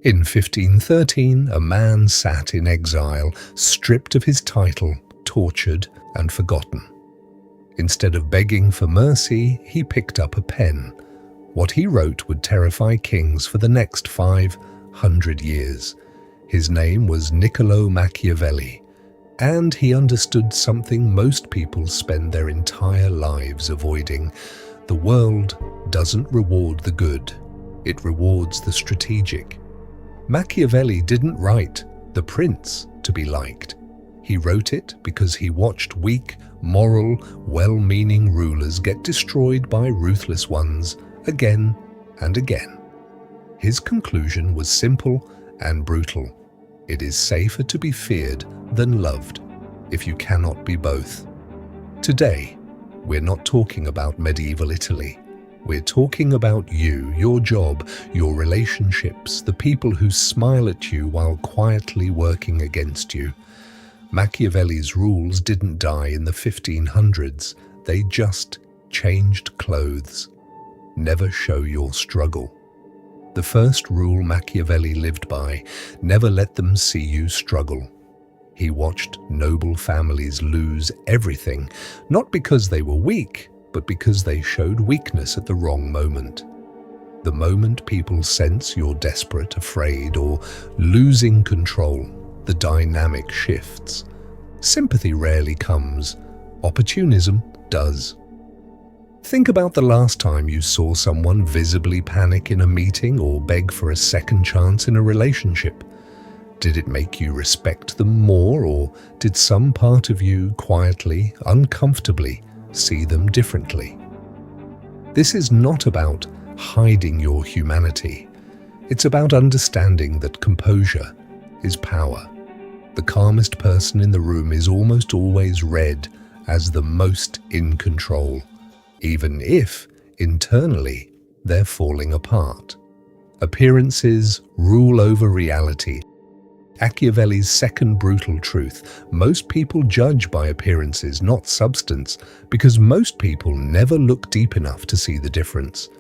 In 1513, a man sat in exile, stripped of his title, tortured and forgotten. Instead of begging for mercy, he picked up a pen. What he wrote would terrify kings for the next 500 years. His name was Niccolo Machiavelli, and he understood something most people spend their entire lives avoiding. The world doesn't reward the good, it rewards the strategic. Machiavelli didn't write The Prince to be liked. He wrote it because he watched weak, moral, well-meaning rulers get destroyed by ruthless ones again and again. His conclusion was simple and brutal. It is safer to be feared than loved if you cannot be both. Today, we're not talking about medieval Italy. We're talking about you, your job, your relationships, the people who smile at you while quietly working against you. Machiavelli's rules didn't die in the 1500s. They just changed clothes. Never show your struggle. The first rule Machiavelli lived by: never let them see you struggle. He watched noble families lose everything, not because they were weak, but because they showed weakness at the wrong moment. The moment people sense you're desperate, afraid, or losing control, the dynamic shifts. Sympathy rarely comes. Opportunism does. Think about the last time you saw someone visibly panic in a meeting or beg for a second chance in a relationship. Did it make you respect them more, or did some part of you quietly, uncomfortably, see them differently? This is not about hiding your humanity. It's about understanding that composure is power. The calmest person in the room is almost always read as the most in control, even if, internally, they're falling apart. Appearances rule over reality. Machiavelli's second brutal truth: most people judge by appearances, not substance, because most people never look deep enough to see the difference.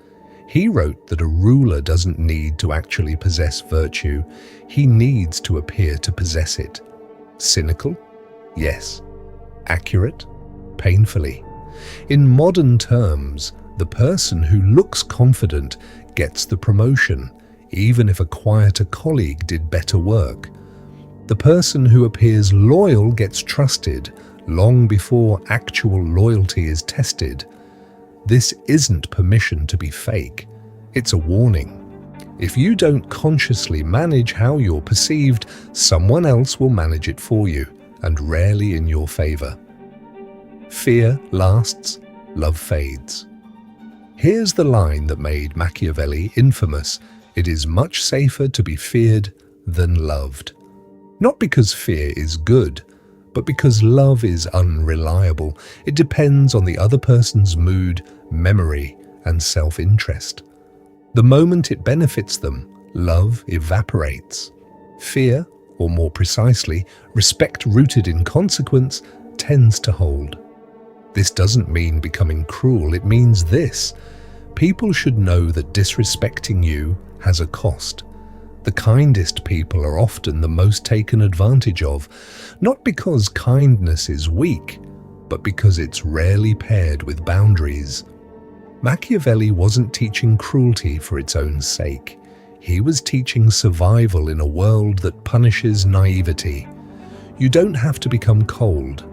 He wrote that a ruler doesn't need to actually possess virtue, he needs to appear to possess it. Cynical? Yes. Accurate? Painfully. In modern terms, the person who looks confident gets the promotion, even if a quieter colleague did better work. The person who appears loyal gets trusted long before actual loyalty is tested. This isn't permission to be fake. It's a warning. If you don't consciously manage how you're perceived, someone else will manage it for you, and rarely in your favor. Fear lasts, love fades. Here's the line that made Machiavelli infamous: it is much safer to be feared than loved. Not because fear is good, but because love is unreliable. It depends on the other person's mood, memory, and self-interest. The moment it benefits them, love evaporates. Fear, or more precisely, respect rooted in consequence, tends to hold. This doesn't mean becoming cruel, it means this: people should know that disrespecting you has a cost. The kindest people are often the most taken advantage of, not because kindness is weak, but because it's rarely paired with boundaries. Machiavelli wasn't teaching cruelty for its own sake. He was teaching survival in a world that punishes naivety. You don't have to become cold,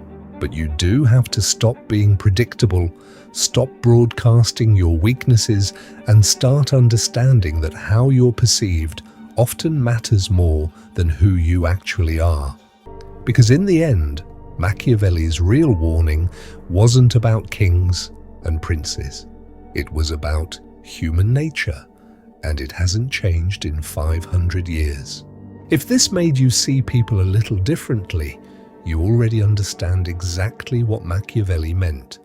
but you do have to stop being predictable, stop broadcasting your weaknesses, and start understanding that how you're perceived often matters more than who you actually are. Because in the end, Machiavelli's real warning wasn't about kings and princes. It was about human nature, and it hasn't changed in 500 years. If this made you see people a little differently, you already understand exactly what Machiavelli meant.